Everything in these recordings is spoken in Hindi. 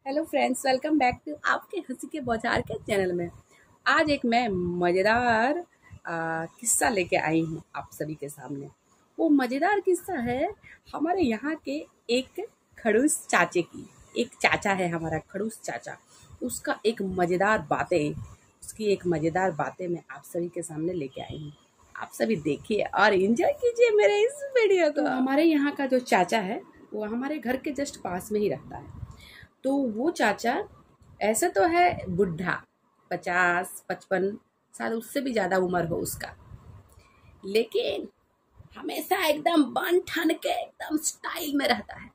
Hello friends, welcome back to आपके हंसी के बौछार के चैनल में। आज एक मैं मज़ेदार किस्सा लेके आई हूँ आप सभी के सामने। वो मज़ेदार किस्सा है हमारे यहाँ के एक खड़ूस चाचे की। एक चाचा है हमारा खड़ूस चाचा, उसका एक मज़ेदार बातें उसकी एक मज़ेदार बातें मैं आप सभी के सामने लेके आई हूँ। आप सभी देखिए और एंजॉय कीजिए मेरे इस वीडियो को। हमारे यहाँ का जो चाचा है वो हमारे घर के जस्ट पास में ही रहता है। तो वो चाचा ऐसे तो है बुढ़ा, 50-55 शायद उससे भी ज़्यादा उम्र हो उसका, लेकिन हमेशा एकदम बन ठन के एकदम स्टाइल में रहता है।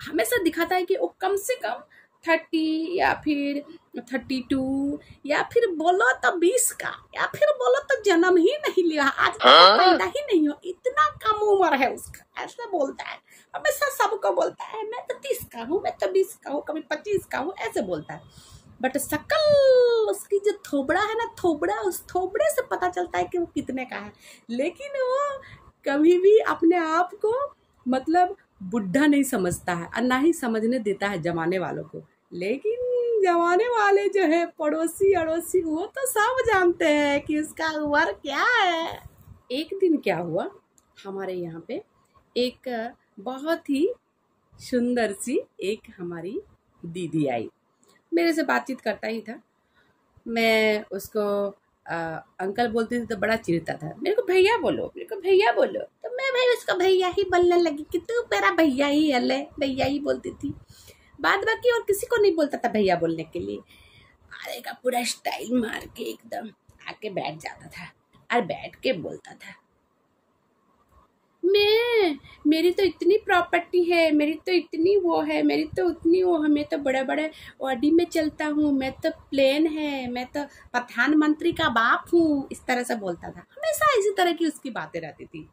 हमेशा दिखाता है कि वो कम से कम 30 या फिर 32 या फिर बोलो तो 20 का, या फिर बोलो तो जन्म ही नहीं लिया, आज तक पैदा ही नहीं हो, इतना कम उम्र है उसका। ऐसा बोलता है, हमेशा सबको बोलता है मैं तो 30 का हूँ, मैं तो 20 का हूँ, कभी 25 का हूँ, ऐसे बोलता है। बट शकल उसकी जो थोबड़ा है ना, थोबड़ा, उस थोबड़े से पता चलता है कि वो कितने का है। लेकिन वो कभी भी अपने आप को मतलब बुढ़ा नहीं समझता है और ना ही समझने देता है जमाने वालों को। लेकिन जमाने वाले जो है पड़ोसी अड़ोसी, वो तो सब जानते हैं कि उसका उम्र क्या है। एक दिन क्या हुआ, हमारे यहाँ पे एक बहुत ही सुंदर सी एक हमारी दीदी आई। मेरे से बातचीत करता ही था, मैं उसको अंकल बोलती थी तो बड़ा चिढ़ता था। मेरे को भैया बोलो, मेरे को भैया बोलो, तो मैं भाई उसको भैया ही बोलने लगी कि तू मेरा भैया ही है, भैया ही बोलती थी। बाद बाकी और किसी को नहीं बोलता था भैया बोलने के लिए। अरे का पूरा स्टाइल मार के एकदम आके बैठ जाता था और बैठ के बोलता था, मेरी तो इतनी प्रॉपर्टी है, मेरी तो इतनी वो है, मेरी तो उतनी वो है, मैं तो बड़े बड़े ऑडी में चलता हूँ, मैं तो प्लेन है, मैं तो प्रधानमंत्री का बाप हूँ। इस तरह से बोलता था, हमेशा इसी तरह की उसकी बातें रहती थी।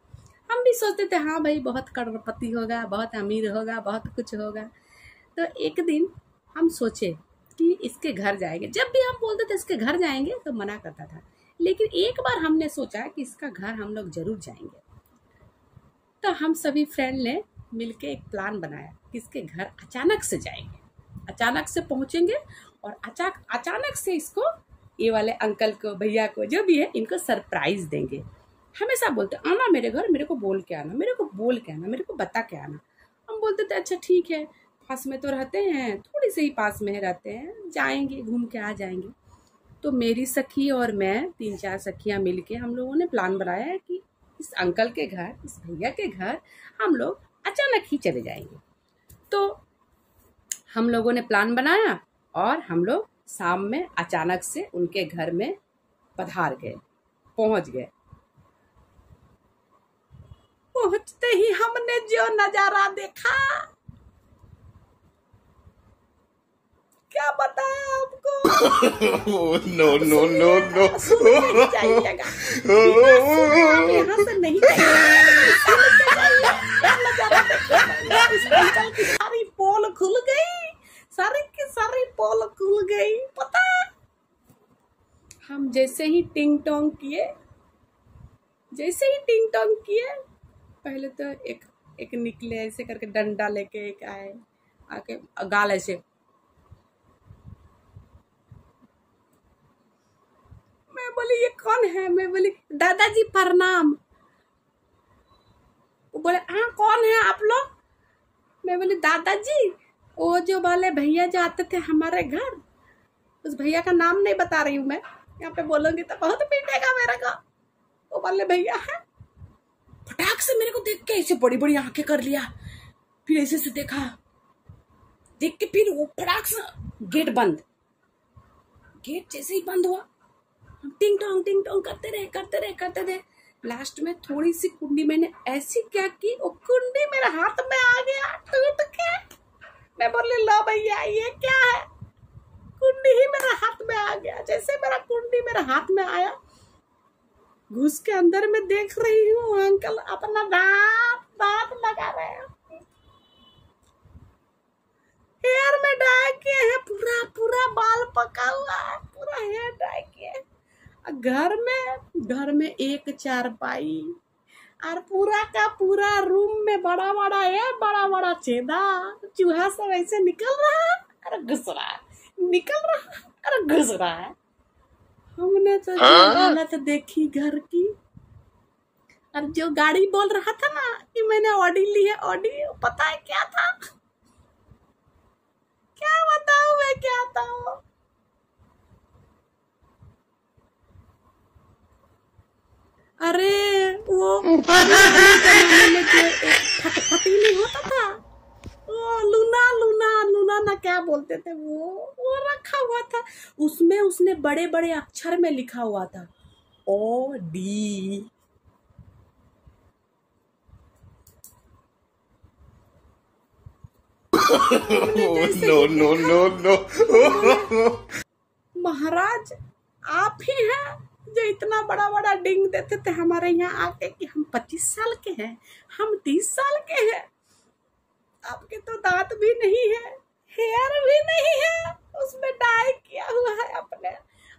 हम भी सोचते थे हाँ भाई बहुत करोड़पति होगा, बहुत अमीर होगा, बहुत कुछ होगा। तो एक दिन हम सोचे कि इसके घर जाएंगे। जब भी हम बोलते थे इसके घर जाएंगे तो मना करता था, लेकिन एक बार हमने सोचा कि इसका घर हम लोग जरूर जाएंगे। तो हम सभी फ्रेंड ने मिलके एक प्लान बनाया कि इसके घर अचानक से जाएंगे, अचानक से पहुंचेंगे और अचानक से इसको, ये वाले अंकल को, भैया को, जो भी है, इनको सरप्राइज देंगे। हमेशा बोलते आना मेरे घर, मेरे को बोल के आना, मेरे को बोल के आना, मेरे को बता के आना। हम बोलते थे अच्छा ठीक है, पास में तो रहते हैं, थोड़ी से ही पास में रहते हैं, जाएंगे, घूम के आ जाएंगे। तो मेरी सखी और मैं, 3-4 सखियां मिलके हम लोगों ने प्लान बनाया है कि इस अंकल के घर, इस भैया के घर हम लोग अचानक ही चले जाएंगे। तो हम लोगों ने प्लान बनाया और हम लोग शाम में अचानक से उनके घर में पधार गए, पहुंच गए। पहुंचते ही हमने जो नजारा देखा, क्या बताया आपको। नो नो नो नो जाइएगा, यहाँ से नहीं सारी पोल खुल गई, सारी की सारी पोल खुल गई। पता है हम जैसे ही टिंग टोंग किए, पहले तो एक निकले ऐसे करके, डंडा लेके एक आए, आके गाल ऐसे, मैं बोली ये कौन है, मैं बोली दादाजी प्रणाम। वो बोले हाँ कौन है आप लोग। मैं बोली दादाजी, वो जो वाले भैया जो आते थे हमारे घर, उस भैया का नाम नहीं बता रही हूँ मैं, यहाँ पे बोलूंगी तो बहुत पीटेगा मेरे को। वो वाले भैया है। फटाक से मेरे को देख के ऐसे बड़ी बड़ी आंखें कर लिया, फिर ऐसे से देखा, देख के फिर वो फटाक से गेट बंद। गेट जैसे ही बंद हुआ, टिंग टोंग करते रहे। लास्ट में थोड़ी सी कुंडी मैंने ऐसी क्या की, वो कुंडी मेरे हाथ में आ गया टूट के। मैं बोली लो भैया ये क्या है, कुंडी ही मेरे हाथ में आ गया। जैसे मेरा कुंडी मेरे हाथ में आया, घुस के अंदर में देख रही हूँ अंकल अपना दांत लगा रहे हैं, हेयर में डाई किए हैं, पूरा बाल पका हुआ है, पूरा हेयर डाई किए। घर में एक चारपाई और पूरा का पूरा रूम में बड़ा बड़ा छेदा, चूहा सब ऐसे निकल रहा है। अरे घुस रहा है, निकल रहा है, अरे घुस रहा है। हमने तो हालत देखी घर की। और जो गाड़ी बोल रहा था ना कि मैंने ऑडी ली है, ऑडी, पता है क्या था? क्या बताऊं मैं, क्या था वो? अरे वो जमाने में जो एक फटफटी नहीं होता था, वो लूना लूना लूना ना क्या बोलते थे, वो रखा हुआ था। उसमें उसने बड़े बड़े अक्षर में लिखा हुआ था O D. No no no no. महाराज आप ही हैं जो इतना बड़ा बड़ा डिंग देते थे हमारे यहाँ आके कि हम 25 साल के हैं, हम 30 साल के हैं। आपके तो दांत भी नहीं है, हेयर भी नहीं है, उसमें डाई किया हुआ है आपने।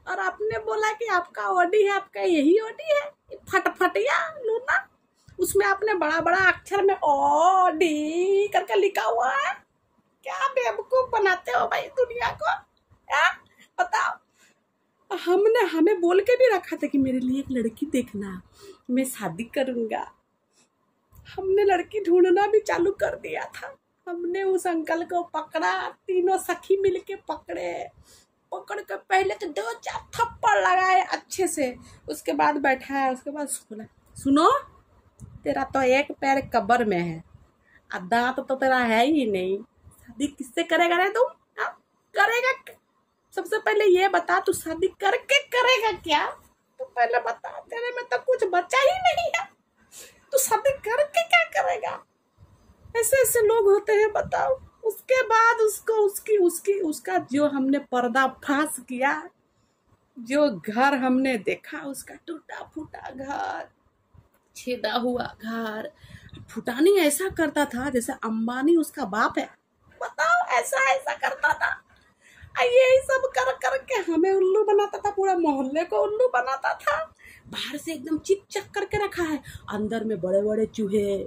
और आपने बोला कि आपका ऑडी है, आपका यही ऑडी है, फटफटिया लूना। उसमें आपने बड़ा बड़ा अक्षर में ऑडी करके लिखा हुआ है। क्या बेवकूफ बनाते हो भाई दुनिया को, बताओ। हमें बोल के भी रखा था कि मेरे लिए एक लड़की देखना, मैं शादी करूंगा। हमने लड़की ढूंढना भी चालू कर दिया था। हमने उस अंकल को पकड़ा, तीनों सखी मिलके पकड़ कर पहले तो 2-4 थप्पड़ लगाए अच्छे से, उसके बाद बैठाया, उसके बाद सुनो तेरा तो एक पैर कब्र में है, दांत तो तेरा है ही नहीं, शादी किससे करेगा रे तुम? करेगा? सबसे पहले ये बता, तू शादी करके करेगा क्या? तू पहले बता, तेरे में तो कुछ बचा ही नहीं है, तू शादी करके क्या करेगा? ऐसे ऐसे लोग होते हैं, बताओ। उसके बाद उसका जो हमने पर्दाफाश किया, जो घर हमने देखा, उसका टूटा फूटा घर, छेदा हुआ घर। फुटानी ऐसा करता था जैसे अंबानी उसका बाप है, बताओ। ऐसा करता था, यही सब कर करके हमें उल्लू बनाता था, पूरा मोहल्ले को उल्लू बनाता था। बाहर से एकदम चिक चक करके रखा है, अंदर में बड़े बड़े चूहे,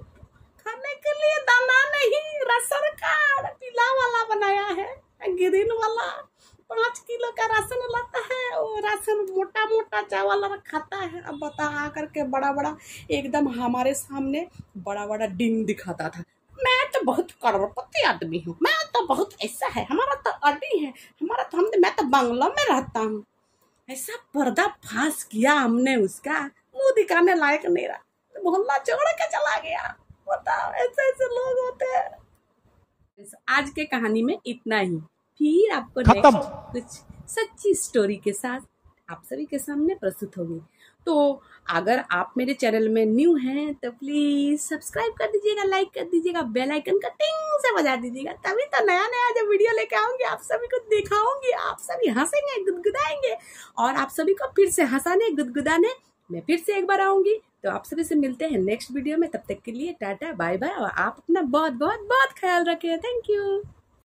खाने के लिए दाना नहीं, राशन कार्ड पीला वाला बनाया है, ग्रीन वाला। 5 किलो का राशन लाता है, वो राशन मोटा मोटा चावल खाता है। अब बता, आकर के बड़ा बड़ा एकदम हमारे सामने बड़ा बड़ा डिंग दिखाता था। मैं तो बहुत करोड़पति आदमी हूँ, मैं तो बहुत ऐसा है, हमारा तो अड्डी है, मैं तो बंगला में रहता हूँ। ऐसा पर्दाफाश किया हमने, उसका मुंह दिखाने लायक नहीं रहा, मोहल्ला छोड़ के चला गया। बताओ, ऐसे ऐसे लोग होते हैं। आज के कहानी में इतना ही, फिर आपको नेक्स्ट कुछ सच्ची स्टोरी के साथ आप सभी के सामने प्रस्तुत होगी। तो अगर आप मेरे चैनल में न्यू हैं तो प्लीज सब्सक्राइब कर दीजिएगा, लाइक कर दीजिएगा, बेल आइकन का टिंग से बजा दीजिएगा, तभी तो नया नया जब वीडियो लेके आऊंगी आप सभी को दिखाऊंगी, आप सभी हंसेंगे, गुदगुदाएंगे। और आप सभी को फिर से हंसाने गुदगुदाने मैं फिर से एक बार आऊंगी। तो आप सभी से मिलते हैं नेक्स्ट वीडियो में, तब तक के लिए टाटा बाय बाय, और आप अपना बहुत बहुत बहुत ख्याल रखें। Thank you.